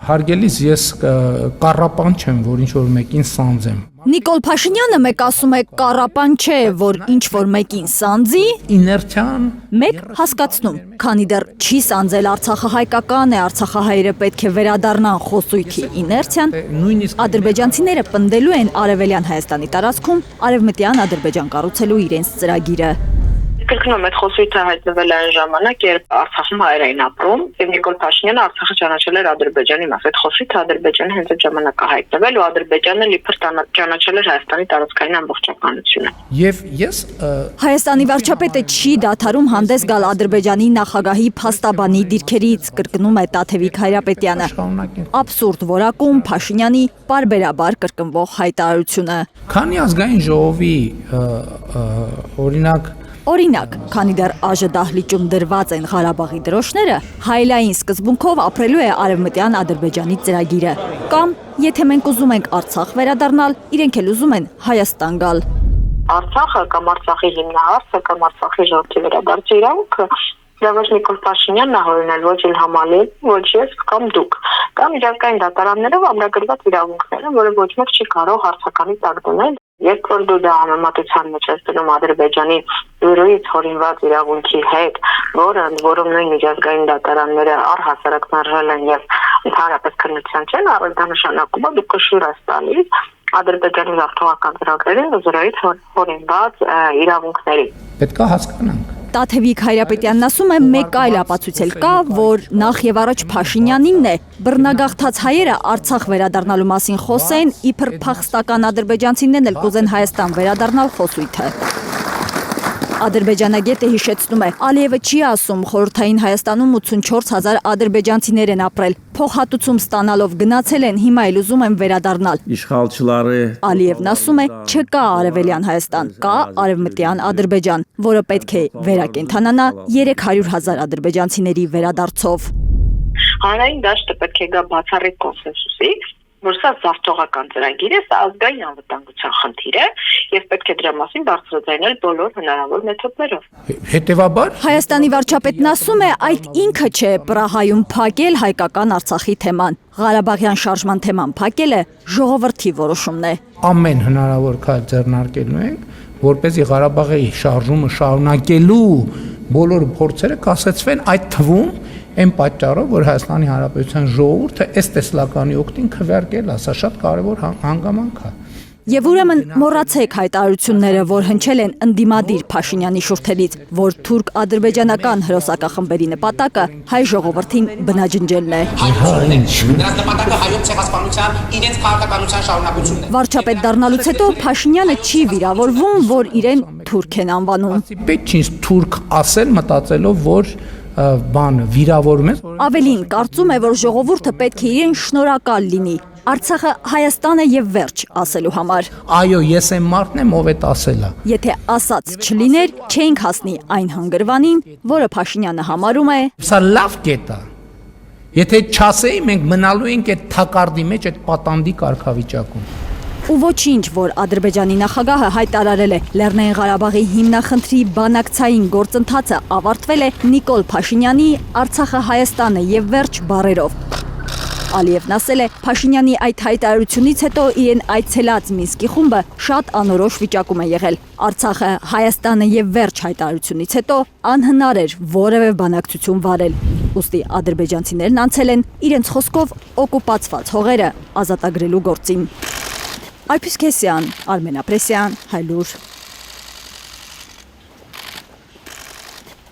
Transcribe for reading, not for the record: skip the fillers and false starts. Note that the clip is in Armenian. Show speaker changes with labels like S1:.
S1: Հարգելիս ես կառապան չեմ, որ ինչ-որ մեկին սանձեմ։
S2: Նիկոլ Փաշինյանը մեկ ասում է կառապան չէ, որ ինչ-որ մեկին սանձի,
S1: Իներցիան
S2: մեկ հասկացնում, քանի դեռ չի սանձել Արցախը հայկական է, արցախահայերը պետք է վերադառնան խոսույթի իներցիան, ադրբեջանցիները պնդելու են Արևելյան Հայաստանի տարածքում արևմտյան Ադրբեջան կառուցելու իրենց ծրագիրը։
S3: Կրկնում այդ խոսույթը հայտնվել այն ժամանակ, երբ Արցախում հայեր էին ապրում, եւ Նիկոլ Փաշինյանը Արցախը ճանաչել էր Ադրբեջանի մաս։ Այդ խոսույթը Ադրբեջանի հենց այդ ժամանակ է հայտնվել ու Ադրբեջանը լիփր ճանաչել էր Հայաստանի տարածքային ամբողջականությունը։
S1: Եվ ես
S2: Հայաստանի վարչապետը չի դադարում հանդես գալ Ադրբեջանի նախագահի փաստաբանի դիրքերից, կրկնում է Տաթևիկ Հայրապետյանը։ Աբսուրդ որակում Փաշինյանի պարբերաբար կրկնվող հայտարարությունը։
S1: քանի ազգային ժողովի
S2: Օրինակ, քանի դեռ ԱԺ դահլիճում դրված են Ղարաբաղի դրոշները, հայելային սկզբունքով ապրելու է արևմտյան Ադրբեջանի ծրագիրը։ Կամ, եթե մենք ուզում ենք Արցախ վերադառնալ, իրենք էլ ուզում են Հայաստան գալ։
S3: Արցախը կամ Արցախի հիմնահարցը կամ Արցախի ժողովրդի վերադարձի իրավունքը դա ոչ Նիկոլ Փաշինյանն է հորինել, ոչ Իլհամ Ալիևը, ոչ ես կամ դուք, կամ իրավական դատարաններով ամրագրված իրավունքները, որը ոչ մեկ չի կարող հարցականի տակ դնել։ Երբ որ դու դա համեմատության մեջ ես դնում Ադրբեջանի յուրոյից հորինված իրավունքի հետ, որը ընդ որում նույն միջազգային դատարանները առհասարակ մերժել են եւ ընդհանրապես քննության չեն առել, դա նշանակում է դու կշիռ ես տալիս Ադրբեջանի զավթողական ծրագրերին ու յուրոյից հորինված իրավունքների։
S1: պետք է հասկանանք։
S2: Տաթևիկ Հայրապետյանն ասում է մեկ այլ ապացույց կա, որ նախ եւ առաջ Փաշինյանինն է բռնագաղթած հայերը Արցախ վերադառնալու մասին խոսեն, իբր փախստական ադրբեջանցիներն էլ կուզեն Հայաստան վերադառնալ խոսույթը։ Ադրբեջանագետը հիշեցնում է, Ալիևը չի ասում խորհրդային Հայաստանում 84,000 ադրբեջանցիներ են ապրել, փոխհատուցում ստանալով գնացել են, հիմա էլ ուզում են վերադառնալ։ Ալիևն ասում է, չկա Արևելյան Հայաստան, կա Արևմտյան Ադրբեջան, որը պետք է վերակենդանանա 300,000 ադրբեջանցիների վերադարձով։
S3: Հանրային դաշտը պետք է գա բացառիկ կոնսենսուսի, որ սա զավթողական ծրագիր է, սա ազգային անվտանգության խնդիր է եւ պետք է դրա մասին բարձրաձայնել բոլոր հնարավոր մեթոդներով։
S1: Հետևաբար
S2: Հայաստանի վարչապետն ասում է, այդ ինքը չէ Պրահայում փակել հայկական Արցախի թեման։ Ղարաբաղյան շարժման թեման փակելը ժողովրդի որոշումն է։
S1: ամեն հնարավոր քայլ ձեռնարկելու ենք, որպեսզի Ղարաբաղի շարժումը շարունակելու բոլոր փորձերը կասեցվեն, այդ թվում այն պատճառով, որ Հայաստանի Հանրապետության ժողովուրդը այս տեսլականի օգտին քվեարկել, սա շատ կարևոր հանգամանք է։
S2: Եվ ուրեմն մոռացեք հայտարարությունները, որ հնչել են ընդդիմադիր Փաշինյանի շուրթերից, որ թուրք-ադրբեջանական հրոսակախմբերի նպատակը հայ ժողովրդին բնաջնջելն է։
S4: Նրանց նպատակը հայոց ցեղասպանության իրենց քաղաքականության շարունակությունն է։
S2: Վարչապետ դառնալուց հետո Փաշինյանը չի վիրավորվում, որ իրեն թուրք են անվանում։
S1: Պետք չի թուրք ասել մտածելով, որ վիրավորում է։
S2: Ավելին, կարծում է, որ ժողովուրդը պետք է իրեն շնորհակալ լինի։ Արցախը Հայաստան է եւ վերջ ասելու համար։
S1: Այո, ես եմ մարդն եմ, ով է ասելա։
S2: Եթե ասած չլիներ, չենք հասնի այն հանգրվանին, որը Փաշինյանը համարում է։
S1: Սա լավ կետ է։ Եթե չասեի, մենք մնալու ենք այդ թակարդի մեջ, այդ պատանդի կարգավիճակում։
S2: Ու ոչինչ, որ Ադրբեջանի նախագահը հայտարարել է, Լեռնային Ղարաբաղի հիմնախնդրի բանակցային գործընթացը ավարտվել է Նիկոլ Փաշինյանի Արցախը Հայաստան է եւ վերջ բառերով։ Ալիևն ասել է, Փաշինյանի այդ հայտարարությունից հետո իրեն այցելած Մինսկի խումբը շատ անորոշ վիճակում է եղել։ Արցախը Հայաստանը եւ վերջ հայտարարությունից հետո անհնար էր որևէ բանակցություն վարել։ Ուստի ադրբեջանցիներն անցել են իրենց խոսքով օկուպացված հողերը ազատագրելու գործին։ Այփիս Քեսյան, Արմեն Ապրեսյան, Հայլուր։